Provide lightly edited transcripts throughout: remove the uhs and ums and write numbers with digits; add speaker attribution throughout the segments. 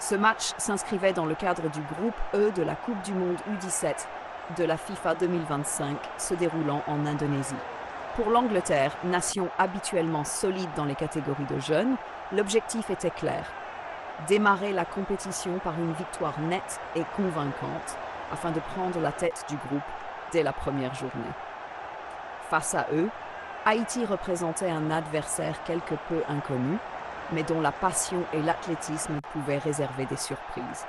Speaker 1: Ce match s'inscrivait dans le cadre du groupe E de la Coupe du Monde U17 de la FIFA 2025 se déroulant en Indonésie. Pour l'Angleterre, nation habituellement solide dans les catégories de jeunes, l'objectif était clair: démarrer la compétition par une victoire nette et convaincante afin de prendre la tête du groupe dès la première journée. Face à eux, Haïti représentait un adversaire quelque peu inconnu, mais dont la passion et l'athlétisme pouvaient réserver des surprises.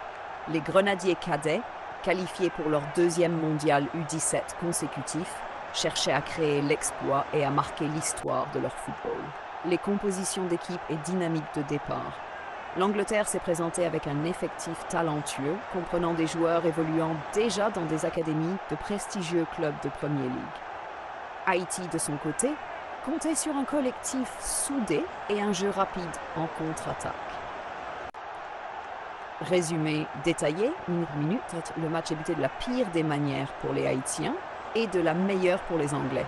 Speaker 1: Les Grenadiers cadets, qualifiés pour leur deuxième mondial U17 consécutif, cherchaient à créer l'exploit et à marquer l'histoire de leur football. Les compositions d'équipe et dynamique de départ. L'Angleterre s'est présentée avec un effectif talentueux, comprenant des joueurs évoluant déjà dans des académies de prestigieux clubs de Premier League. Haïti, de son côté, comptait sur un collectif soudé et un jeu rapide en contre-attaque. Résumé détaillé, minute par minute, le match débutait de la pire des manières pour les Haïtiens et de la meilleure pour les Anglais.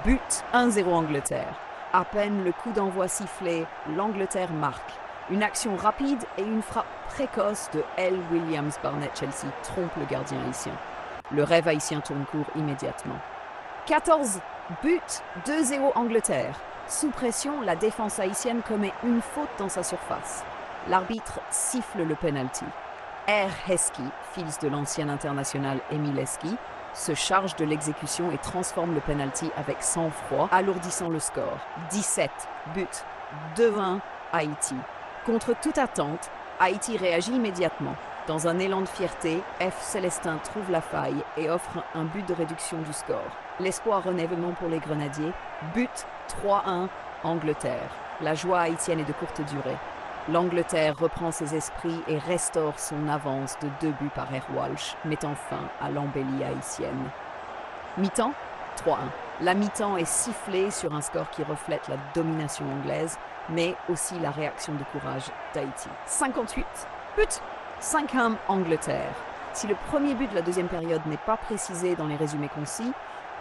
Speaker 1: But 1-0 Angleterre. À peine le coup d'envoi sifflé, l'Angleterre marque. Une action rapide et une frappe précoce de L. Williams-Barnett-Chelsea trompe le gardien haïtien. Le rêve haïtien tourne court immédiatement. 14 buts, 2-0 Angleterre. Sous pression, la défense haïtienne commet une faute dans sa surface. L'arbitre siffle le penalty. R. Heskey, fils de l'ancien international Emile Heskey, se charge de l'exécution et transforme le penalty avec sang-froid, alourdissant le score. 17 buts, 2-1 Haïti. Contre toute attente, Haïti réagit immédiatement. Dans un élan de fierté, F. Célestin trouve la faille et offre un but de réduction du score. L'espoir renaît pour les Grenadiers. But 3-1 Angleterre. La joie haïtienne est de courte durée. L'Angleterre reprend ses esprits et restaure son avance de 2 buts par R. Walsh, mettant fin à l'embellie haïtienne. Mi-temps 3-1. La mi-temps est sifflée sur un score qui reflète la domination anglaise, mais aussi la réaction de courage d'Haïti. 58 buts, 5-1 Angleterre. Si le premier but de la deuxième période n'est pas précisé dans les résumés concis,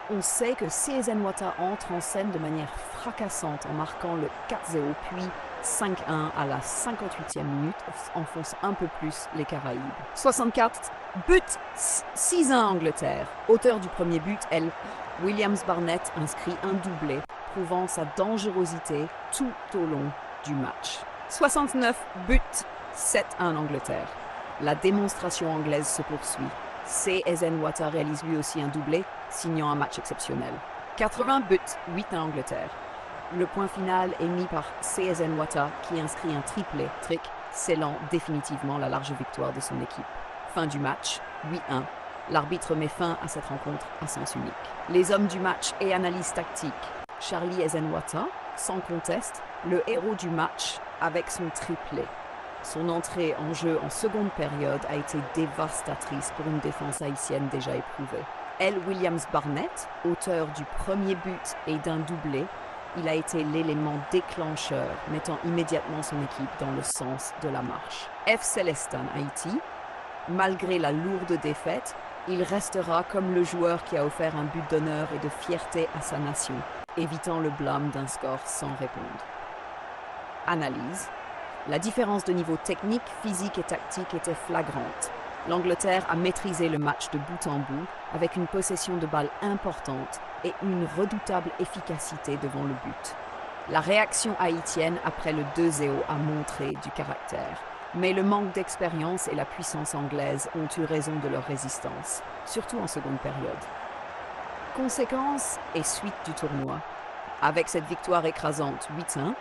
Speaker 1: on sait que CSN Ouattara entre en scène de manière fracassante en marquant le 4-0 puis 5-1 à la 58e minute, enfonce un peu plus les Caraïbes. 64 buts, 6-1 Angleterre. Auteur du premier but, L. Williams-Barnett inscrit un doublé, prouvant sa dangerosité tout au long du match. 69 buts, 7-1 Angleterre. La démonstration anglaise se poursuit. CSN Ouattara réalise lui aussi un doublé, signant un match exceptionnel. 80 buts, 8-1 Angleterre. Le point final est mis par CSN Ouattara qui inscrit un triplé, scellant définitivement la large victoire de son équipe. Fin du match, 8-1. L'arbitre met fin à cette rencontre à sens unique. Les hommes du match et analyse tactique. Charlie Ezen Ouattara, sans conteste, le héros du match avec son triplé. Son entrée en jeu en seconde période a été dévastatrice pour une défense haïtienne déjà éprouvée. L. Williams-Barnett, auteur du premier but et d'un doublé, il a été l'élément déclencheur, mettant immédiatement son équipe dans le sens de la marche. F. Célestin Haïti, malgré la lourde défaite, il restera comme le joueur qui a offert un but d'honneur et de fierté à sa nation, évitant le blâme d'un score sans répondre. Analyse. La différence de niveau technique, physique et tactique était flagrante. L'Angleterre a maîtrisé le match de bout en bout avec une possession de balle importante et une redoutable efficacité devant le but. La réaction haïtienne après le 2-0 a montré du caractère, mais le manque d'expérience et la puissance anglaise ont eu raison de leur résistance, surtout en seconde période. Conséquence et suite du tournoi. Avec cette victoire écrasante 8-1,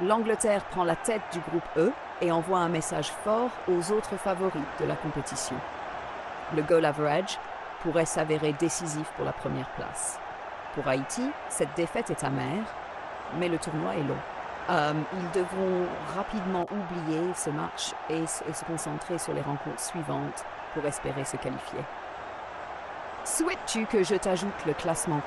Speaker 1: l'Angleterre prend la tête du groupe E et envoie un message fort aux autres favoris de la compétition. Le goal average pourrait s'avérer décisif pour la première place. Pour Haïti, cette défaite est amère, mais le tournoi est long. Ils devront rapidement oublier ce match et se concentrer sur les rencontres suivantes pour espérer se qualifier. Souhaites-tu que je t'ajoute le classement